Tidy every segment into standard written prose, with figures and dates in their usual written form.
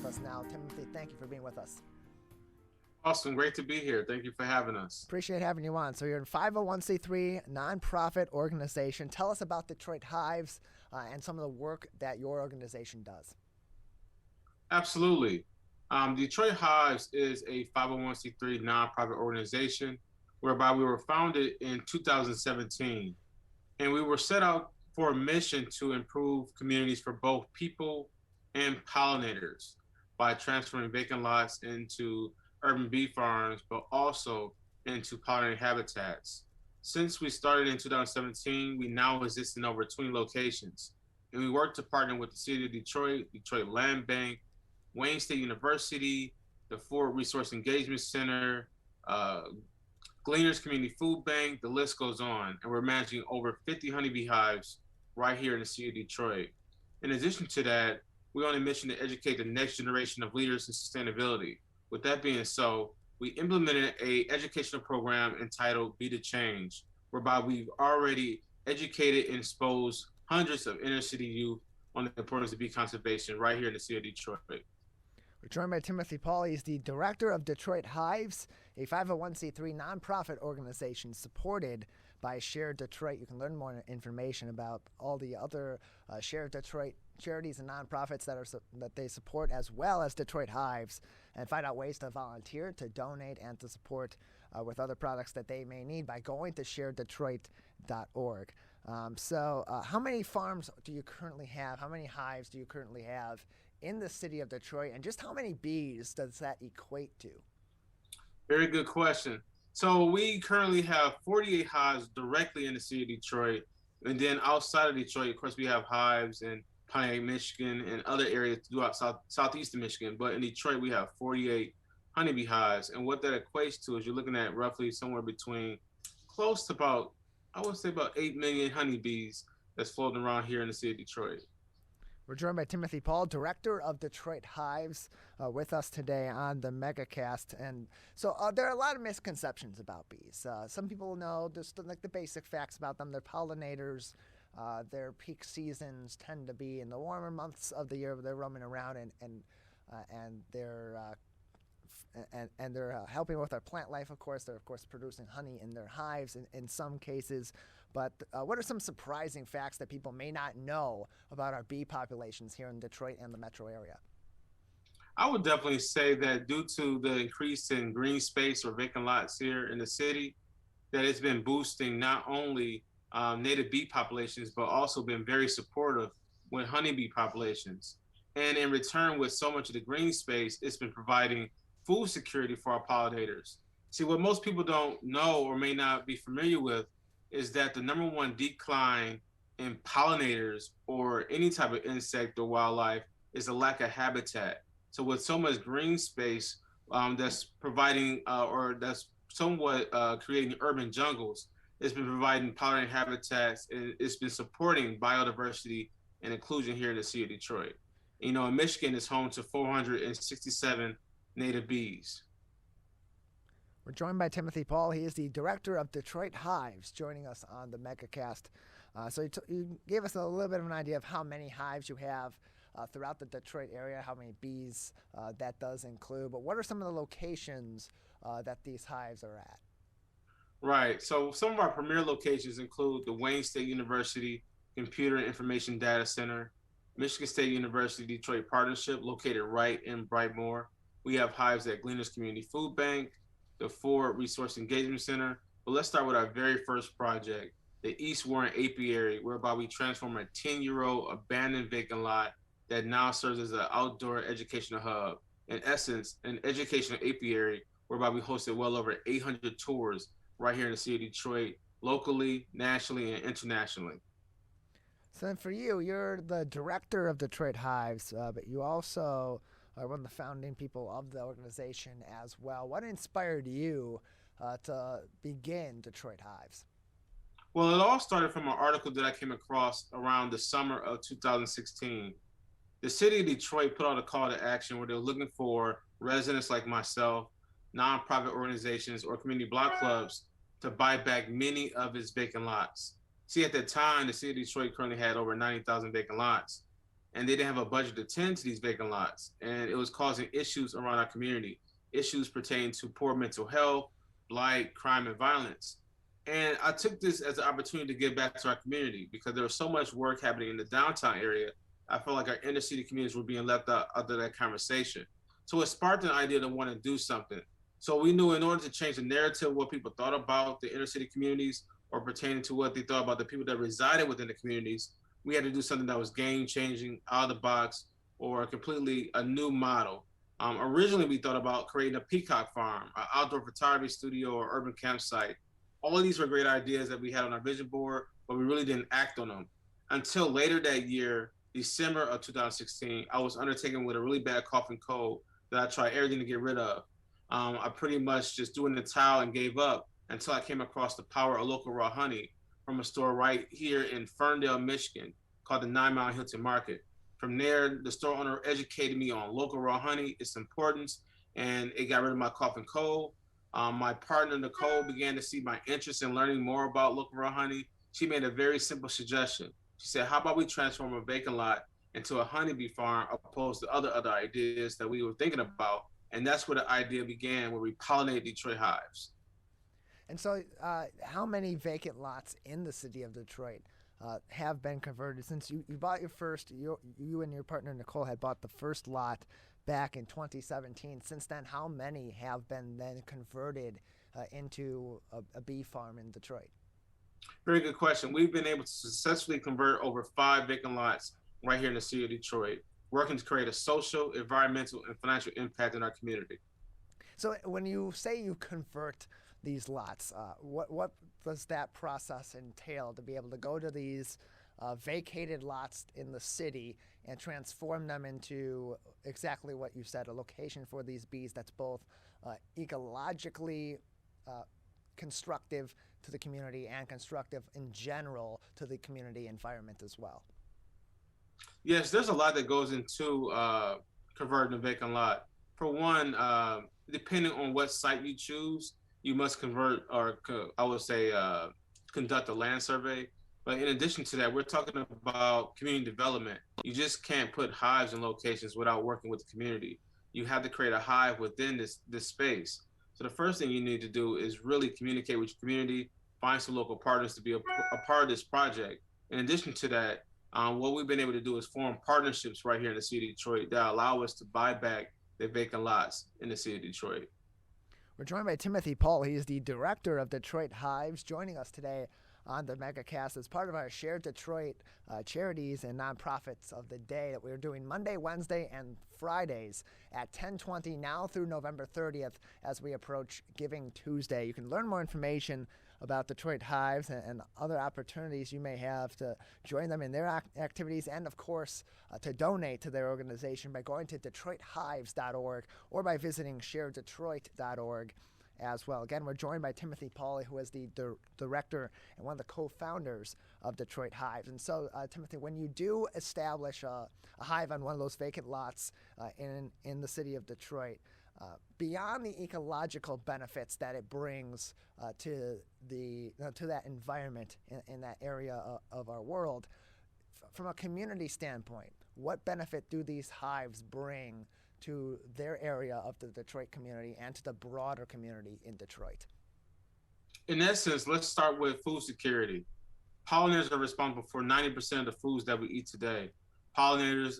us now. Timothy, thank you for being with us. Awesome. Great to be here. Thank you for having us. Appreciate having you on. So you're a 501c3 nonprofit organization. Tell us about Detroit Hives and some of the work that your organization does. Absolutely. Detroit Hives is a 501c3 nonprofit organization whereby we were founded in 2017. And we were set out for a mission to improve communities for both people and pollinators by transferring vacant lots into urban bee farms, but also into pollinating habitats. Since we started in 2017, we now exist in over 20 locations. And we work to partner with the City of Detroit, Detroit Land Bank, Wayne State University, the Ford Resource Engagement Center, Gleaners Community Food Bank, the list goes on. And we're managing over 50 honeybee hives right here in the city of Detroit. In addition to that, we're on a mission to educate the next generation of leaders in sustainability. With that being so, we implemented an educational program entitled Be the Change, whereby we've already educated and exposed hundreds of inner city youth on the importance of bee conservation right here in the city of Detroit. We're joined by Timothy Paule. He's the director of Detroit Hives, a 501c3 nonprofit organization supported by Share Detroit. You can learn more information about all the other Share Detroit charities and nonprofits that they support, as well as Detroit Hives, and find out ways to volunteer, to donate, and to support with other products that they may need by going to sharedetroit.org. So how many farms do you currently have? How many hives do you currently have in the city of Detroit? And just how many bees does that equate to? Very good question. So we currently have 48 hives directly in the city of Detroit. And then outside of Detroit, of course, we have hives in Pontiac, Michigan, and other areas throughout southeastern Michigan. But in Detroit, we have 48 honeybee hives. And what that equates to is you're looking at roughly somewhere between close to about, I would say about 8 million honeybees that's floating around here in the city of Detroit. We're joined by Timothy Paule, director of Detroit Hives, with us today on the megacast. And so there are a lot of misconceptions about bees. Some people know just like the basic facts about them. They're pollinators. Their peak seasons tend to be in the warmer months of the year. They're roaming around and they're helping with our plant life, of course. They're, of course, producing honey in their hives in some cases. But what are some surprising facts that people may not know about our bee populations here in Detroit and the metro area? I would definitely say that due to the increase in green space or vacant lots here in the city, that it's been boosting not only native bee populations, but also been very supportive with honeybee populations. And in return, with so much of the green space, it's been providing food security for our pollinators. See, what most people don't know or may not be familiar with is that the number one decline in pollinators or any type of insect or wildlife is a lack of habitat. So with so much green space that's providing or that's somewhat creating urban jungles, it's been providing pollinating habitats, and it's been supporting biodiversity and inclusion here in the city of Detroit. You know, Michigan is home to 467 native bees. We're joined by Timothy Paule. He is the director of Detroit Hives, joining us on the megacast. So you gave us a little bit of an idea of how many hives you have throughout the Detroit area, how many bees that does include. But what are some of the locations that these hives are at? Right. So some of our premier locations include the Wayne State University Computer and Information Data Center, Michigan State University Detroit Partnership, located right in Brightmoor. We have hives at Gleaners Community Food Bank, the Ford Resource Engagement Center. But let's start with our very first project, the East Warren Apiary, whereby we transform a 10-year-old abandoned vacant lot that now serves as an outdoor educational hub. In essence, an educational apiary whereby we hosted well over 800 tours right here in the city of Detroit, locally, nationally, and internationally. So then for you, you're the director of Detroit Hives, but you also are one of the founding people of the organization as well. What inspired you to begin Detroit Hives? Well, it all started from an article that I came across around the summer of 2016. The city of Detroit put out a call to action where they were looking for residents like myself, nonprofit organizations, or community block clubs to buy back many of its vacant lots. See, at that time, the city of Detroit currently had over 90,000 vacant lots. and they didn't have a budget to tend to these vacant lots. And it was causing issues around our community, issues pertaining to poor mental health, blight, crime, and violence. And I took this as an opportunity to give back to our community because there was so much work happening in the downtown area. I felt like our inner city communities were being left out of that conversation. So it sparked an idea to want to do something. So we knew in order to change the narrative, what people thought about the inner city communities or pertaining to what they thought about the people that resided within the communities, we had to do something that was game changing, out of the box, or completely a new model. Originally, we thought about creating a peacock farm, an outdoor photography studio, or urban campsite. All of these were great ideas that we had on our vision board, but we really didn't act on them. Until later that year, December of 2016, I was undertaken with a really bad cough and cold that I tried everything to get rid of. I pretty much just threw in the towel and gave up until I came across the power of local raw honey from a store right here in Ferndale, Michigan, called the 9 Mile Hilton Market. From there, the store owner educated me on local raw honey, its importance, and it got rid of my cough and cold. My partner, Nicole, began to see my interest in learning more about local raw honey. She made a very simple suggestion. She said, how about we transform a vacant lot into a honeybee farm opposed to other ideas that we were thinking about? And that's where the idea began, where we pollinate Detroit hives. And so, how many vacant lots in the city of Detroit have been converted since you bought your first? You and your partner Nicole had bought the first lot back in 2017. Since then, how many have been then converted into a bee farm in Detroit? Very good question. We've been able to successfully convert over 5 vacant lots right here in the city of Detroit, working to create a social, environmental, and financial impact in our community. So when you say you convert these lots, what does that process entail to be able to go to these vacated lots in the city and transform them into exactly what you said, a location for these bees that's both ecologically constructive to the community and constructive in general to the community environment as well? Yes, there's a lot that goes into converting a vacant lot. For one, depending on what site you choose, you must convert, or I would say conduct a land survey. But in addition to that, we're talking about community development. You just can't put hives in locations without working with the community. You have to create a hive within this space. So the first thing you need to do is really communicate with your community, find some local partners to be a part of this project. In addition to that, what we've been able to do is form partnerships right here in the city of Detroit that allow us to buy back the vacant lots in the city of Detroit. We're joined by Timothy Paule. He is the director of Detroit Hives, joining us today on the megacast as part of our Shared Detroit charities and nonprofits of the day that we're doing Monday, Wednesday, and Fridays at 10:20 now through November 30th as we approach Giving Tuesday. You can learn more information about Detroit Hives and other opportunities you may have to join them in their activities and, of course, to donate to their organization by going to DetroitHives.org or by visiting ShareDetroit.org as well. Again, we're joined by Timothy Paule, who is the director and one of the co-founders of Detroit Hives. And so, Timothy, when you do establish a hive on one of those vacant lots in the city of Detroit, beyond the ecological benefits that it brings to that environment in that area of our world, from a community standpoint, what benefit do these hives bring to their area of the Detroit community and to the broader community in Detroit? In essence, let's start with food security. Pollinators are responsible for 90% of the foods that we eat today. Pollinators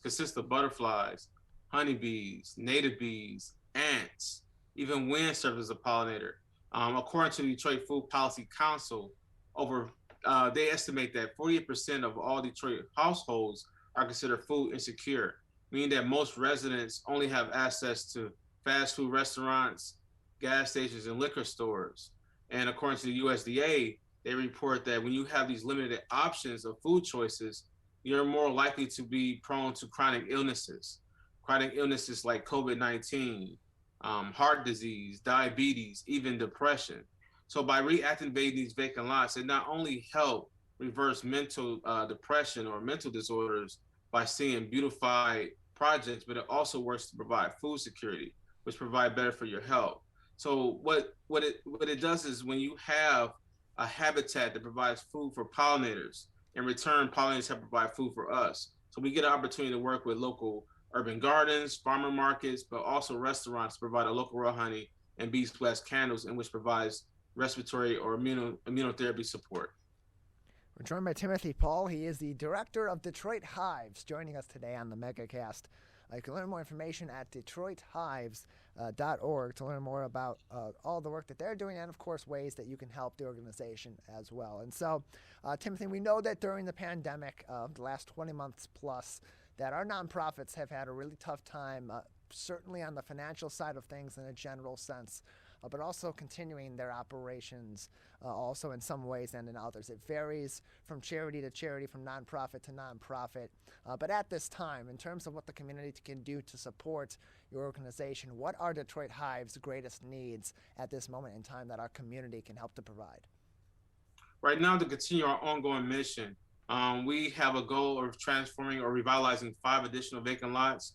consist of butterflies, honeybees, native bees, ants, even wind serves as a pollinator. According to the Detroit Food Policy Council, they estimate that 48% of all Detroit households are considered food insecure, meaning that most residents only have access to fast food restaurants, gas stations, and liquor stores. And according to the USDA, they report that when you have these limited options of food choices, you're more likely to be prone to chronic illnesses like COVID-19, heart disease, diabetes, even depression. So by reactivating these vacant lots, it not only help reverse mental depression or mental disorders by seeing beautified projects, but it also works to provide food security, which provide better for your health. So what it does is when you have a habitat that provides food for pollinators In return, pollinators help provide food for us. So we get an opportunity to work with local urban gardens, farmer markets, but also restaurants to provide a local raw honey and beeswax candles, in which provides respiratory or immunotherapy support. We're joined by Timothy Paule. He is the director of Detroit Hives, joining us today on the megacast. You can learn more information at DetroitHives.org to learn more about all the work that they're doing and, of course, ways that you can help the organization as well. And so, Timothy, we know that during the pandemic, the last 20 months plus, that our nonprofits have had a really tough time, certainly on the financial side of things in a general sense, but also continuing their operations also in some ways and in others. It varies from charity to charity, from nonprofit to nonprofit. But at this time, in terms of what the community can do to support your organization, what are Detroit Hives' greatest needs at this moment in time that our community can help to provide? Right now, to continue our ongoing mission, we have a goal of transforming or revitalizing 5 additional vacant lots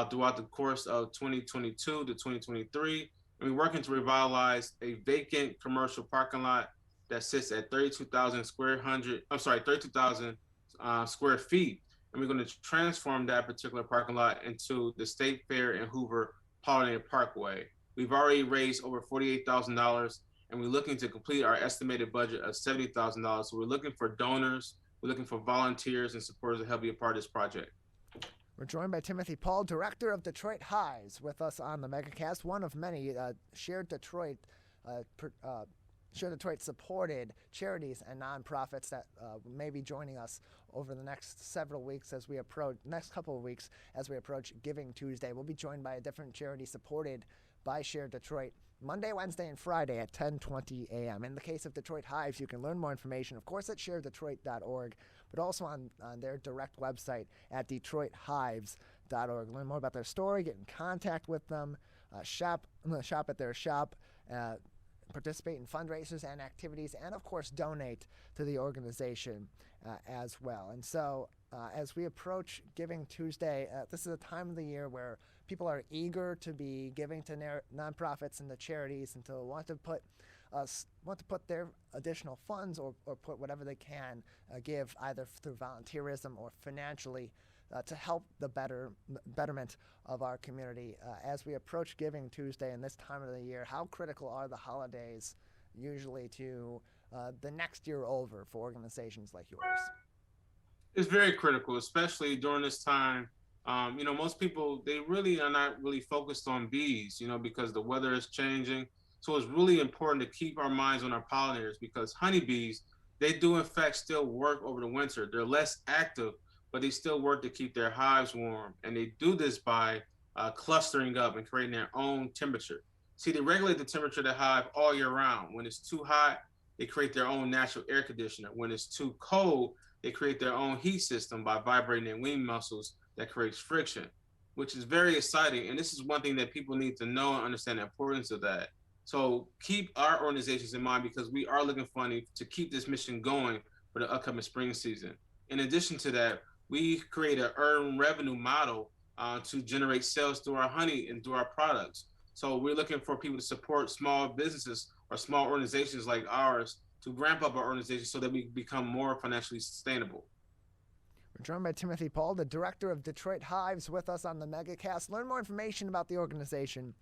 throughout the course of 2022 to 2023. And we're working to revitalize a vacant commercial parking lot that sits at 32,000 square feet. And we're going to transform that particular parking lot into the State Fair and Hoover Pollinating Parkway. We've already raised over $48,000, and we're looking to complete our estimated budget of $70,000. So we're looking for donors, we're looking for volunteers and supporters to help be a part of this project. We're joined by Timothy Paule, director of Detroit Hives, with us on the megacast, one of many Share Detroit supported charities and nonprofits that may be joining us over the next couple of weeks as we approach Giving Tuesday. We'll be joined by a different charity supported by Share Detroit Monday, Wednesday, and Friday at 10:20 a.m. In the case of Detroit Hives, you can learn more information, of course, at sharedetroit.org, but also on their direct website at DetroitHives.org. Learn more about their story, get in contact with them, shop at their shop, participate in fundraisers and activities, and, of course, donate to the organization as well. And so as we approach Giving Tuesday, this is a time of the year where people are eager to be giving to nonprofits and the charities and to want to put their additional funds or put whatever they can give either through volunteerism or financially to help the betterment of our community. As we approach Giving Tuesday and this time of the year, how critical are the holidays usually to the next year over for organizations like yours? It's very critical, especially during this time. Most people, they really are not really focused on bees, because the weather is changing. So it's really important to keep our minds on our pollinators, because honeybees, they do in fact still work over the winter. They're less active, but they still work to keep their hives warm. And they do this by clustering up and creating their own temperature. See, they regulate the temperature of the hive all year round. When it's too hot, they create their own natural air conditioner. When it's too cold, they create their own heat system by vibrating their wing muscles that creates friction, which is very exciting. And this is one thing that people need to know and understand the importance of that. So keep our organizations in mind, because we are looking for money to keep this mission going for the upcoming spring season. In addition to that, we create an earned revenue model to generate sales through our honey and through our products. So we're looking for people to support small businesses or small organizations like ours to ramp up our organization so that we become more financially sustainable. We're joined by Timothy Paule, the director of Detroit Hives, with us on the megacast. Learn more information about the organization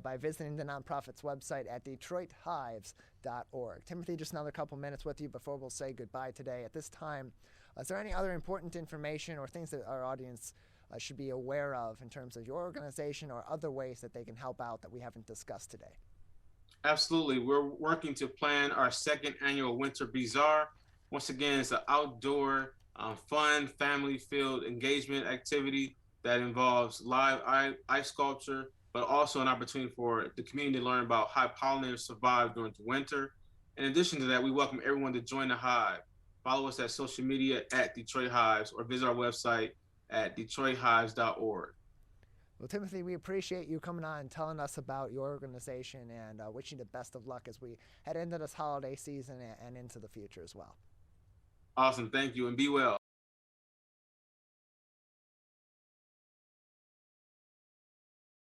by visiting the nonprofit's website at DetroitHives.org. Timothy, just another couple minutes with you before we'll say goodbye today. At this time, is there any other important information or things that our audience should be aware of in terms of your organization or other ways that they can help out that we haven't discussed today? Absolutely. We're working to plan our 2nd annual Winter Bazaar. Once again, it's an outdoor, fun, family-filled engagement activity that involves live ice sculpture, but also an opportunity for the community to learn about how pollinators survive during the winter. In addition to that, we welcome everyone to join the Hive. Follow us at social media at Detroit Hives or visit our website at DetroitHives.org. Well, Timothy, we appreciate you coming on and telling us about your organization, and wishing you the best of luck as we head into this holiday season and into the future as well. Awesome. Thank you, and be well.